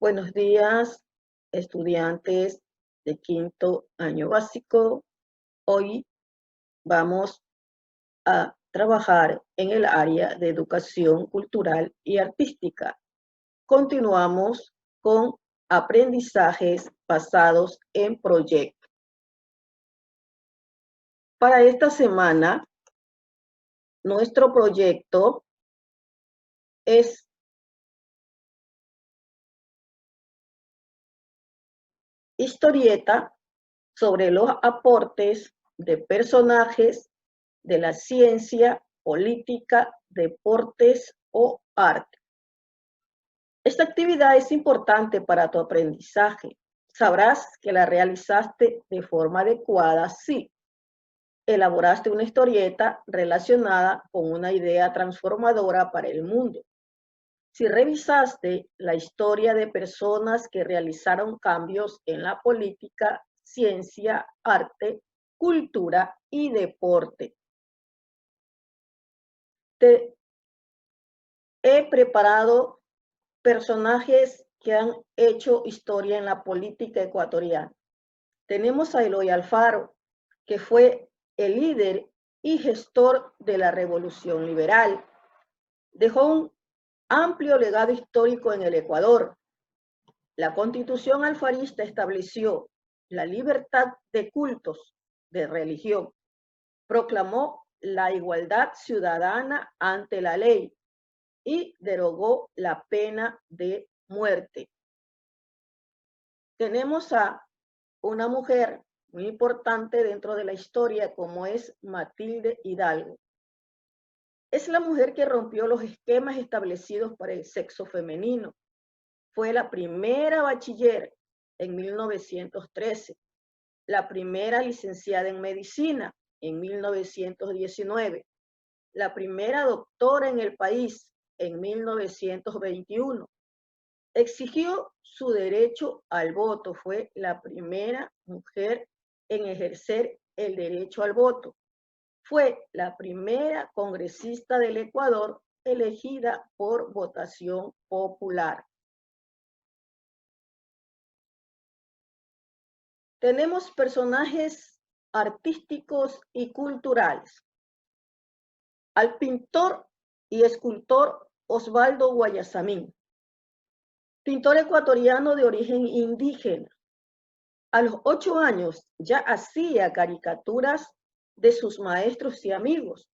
Buenos días, estudiantes de quinto año básico. Hoy vamos a trabajar en el área de educación cultural y artística. Continuamos con aprendizajes basados en proyectos. Para esta semana, nuestro proyecto es historieta sobre los aportes de personajes de la ciencia, política, deportes o arte. Esta actividad es importante para tu aprendizaje. Sabrás que la realizaste de forma adecuada si elaboraste una historieta relacionada con una idea transformadora para el mundo. Si revisaste la historia de personas que realizaron cambios en la política, ciencia, arte, cultura y deporte. Te he preparado personajes que han hecho historia en la política ecuatoriana. Tenemos a Eloy Alfaro, que fue el líder y gestor de la Revolución Liberal. Dejó un amplio legado histórico en el Ecuador. La Constitución alfarista estableció la libertad de cultos, de religión. Proclamó la igualdad ciudadana ante la ley y derogó la pena de muerte. Tenemos a una mujer muy importante dentro de la historia como es Matilde Hidalgo. Es la mujer que rompió los esquemas establecidos para el sexo femenino. Fue la primera bachiller en 1913, la primera licenciada en medicina en 1919, la primera doctora en el país en 1921. Exigió su derecho al voto, fue la primera mujer en ejercer el derecho al voto. Fue la primera congresista del Ecuador elegida por votación popular. Tenemos personajes artísticos y culturales. Al pintor y escultor Osvaldo Guayasamín, pintor ecuatoriano de origen indígena. A los 8 años ya hacía caricaturas de sus maestros y amigos.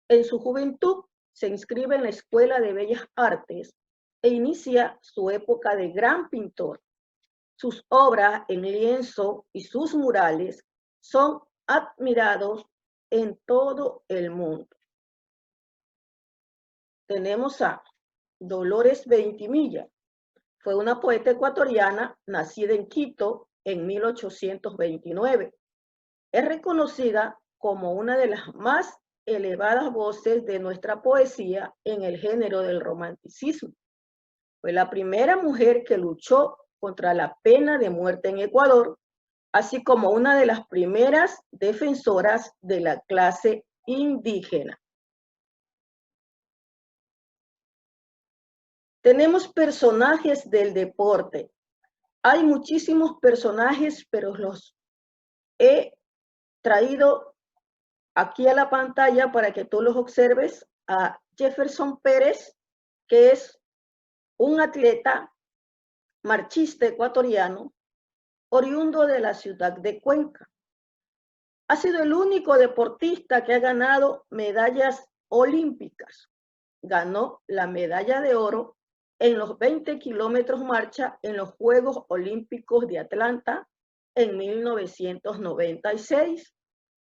En su juventud se inscribe en la Escuela de Bellas Artes e inicia su época de gran pintor. Sus obras en lienzo y sus murales son admirados en todo el mundo. Tenemos a Dolores Veintimilla. Fue una poeta ecuatoriana nacida en Quito en 1829. Es reconocida como una de las más elevadas voces de nuestra poesía en el género del romanticismo. Fue la primera mujer que luchó contra la pena de muerte en Ecuador, así como una de las primeras defensoras de la clase indígena. Tenemos personajes del deporte. Hay muchísimos personajes, pero los he traído aquí a la pantalla para que tú los observes. A Jefferson Pérez, que es un atleta marchista ecuatoriano, oriundo de la ciudad de Cuenca. Ha sido el único deportista que ha ganado medallas olímpicas. Ganó la medalla de oro en los 20 kilómetros marcha en los Juegos Olímpicos de Atlanta en 1996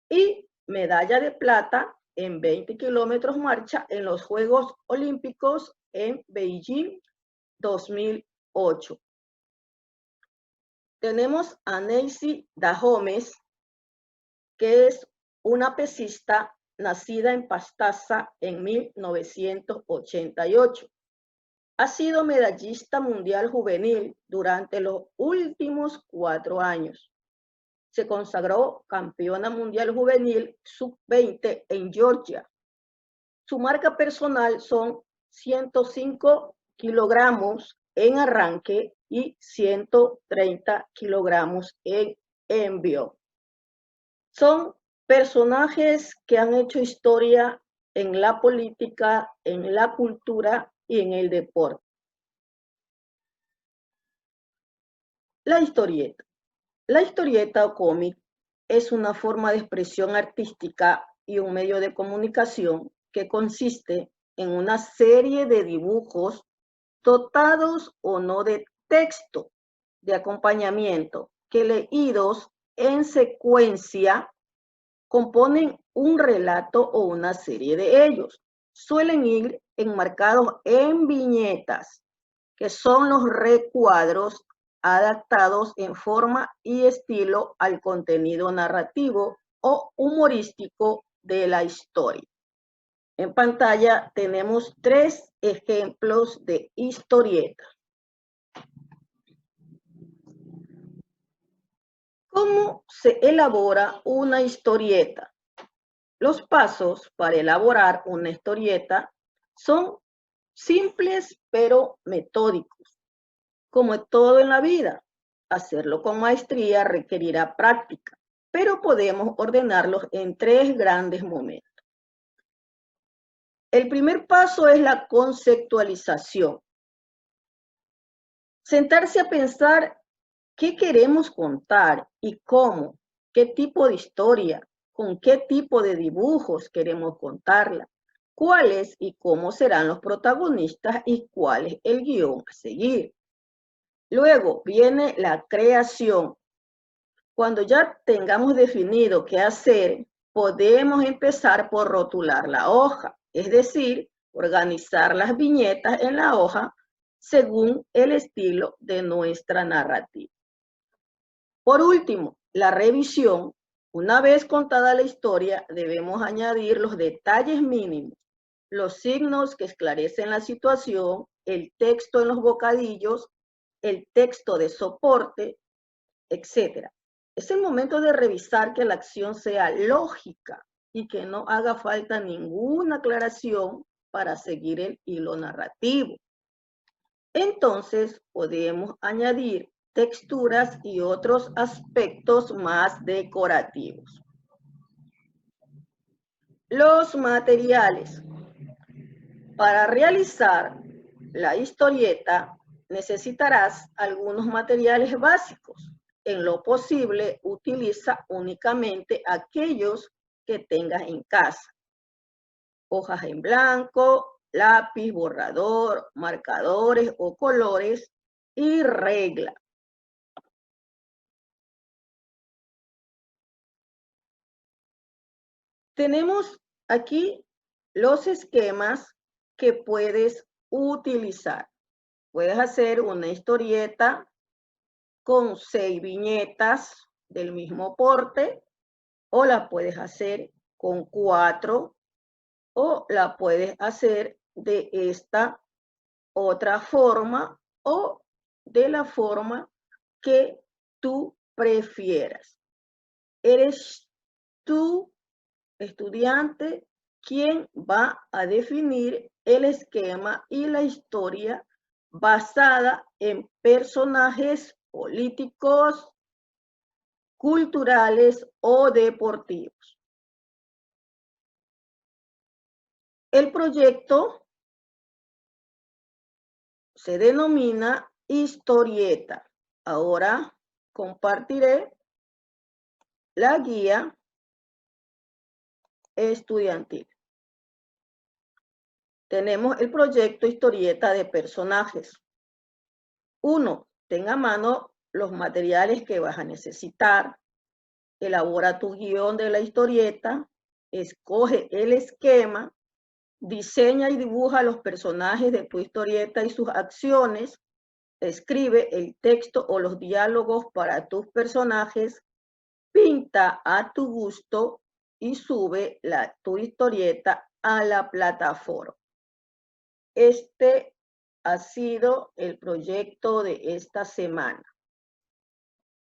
y medalla de plata en 20 kilómetros marcha en los Juegos Olímpicos en Beijing 2008. Tenemos a Neisy Dahomes, que es una pesista nacida en Pastaza en 1988. Ha sido medallista mundial juvenil durante los últimos 4 años. Se consagró campeona mundial juvenil sub-20 en Georgia. Su marca personal son 105 kilogramos en arranque y 130 kilogramos en envío. Son personajes que han hecho historia en la política, en la cultura y en el deporte. La historieta. La historieta o cómic es una forma de expresión artística y un medio de comunicación que consiste en una serie de dibujos dotados o no de texto de acompañamiento que leídos en secuencia componen un relato o una serie de ellos. Suelen ir enmarcados en viñetas, que son los recuadros adaptados en forma y estilo al contenido narrativo o humorístico de la historia. En pantalla tenemos 3 ejemplos de historieta. ¿Cómo se elabora una historieta? Los pasos para elaborar una historieta son simples pero metódicos. Como todo en la vida, hacerlo con maestría requerirá práctica, pero podemos ordenarlos en 3 grandes momentos. El primer paso es la conceptualización. Sentarse a pensar qué queremos contar y cómo, qué tipo de historia, con qué tipo de dibujos queremos contarla, cuáles y cómo serán los protagonistas y cuál es el guión a seguir. Luego viene la creación. Cuando ya tengamos definido qué hacer, podemos empezar por rotular la hoja, es decir, organizar las viñetas en la hoja según el estilo de nuestra narrativa. Por último, la revisión. Una vez contada la historia, debemos añadir los detalles mínimos, los signos que esclarecen la situación, el texto en los bocadillos, el texto de soporte, etc. Es el momento de revisar que la acción sea lógica y que no haga falta ninguna aclaración para seguir el hilo narrativo. Entonces podemos añadir texturas y otros aspectos más decorativos. Los materiales. Para realizar la historieta necesitarás algunos materiales básicos. En lo posible, utiliza únicamente aquellos que tengas en casa. Hojas en blanco, lápiz, borrador, marcadores o colores y regla. Tenemos aquí los esquemas que puedes utilizar. Puedes hacer una historieta con 6 viñetas del mismo porte, o la puedes hacer con 4, o la puedes hacer de esta otra forma, o de la forma que tú prefieras. Eres tú, estudiante, quien va a definir el esquema y la historia basada en personajes políticos, culturales o deportivos. El proyecto se denomina historieta. Ahora compartiré la guía estudiantil. Tenemos el proyecto historieta de personajes. 1. Ten a mano los materiales que vas a necesitar. Elabora tu guión de la historieta. Escoge el esquema. Diseña y dibuja los personajes de tu historieta y sus acciones. Escribe el texto o los diálogos para tus personajes. Pinta a tu gusto y sube tu historieta a la plataforma. Este ha sido el proyecto de esta semana.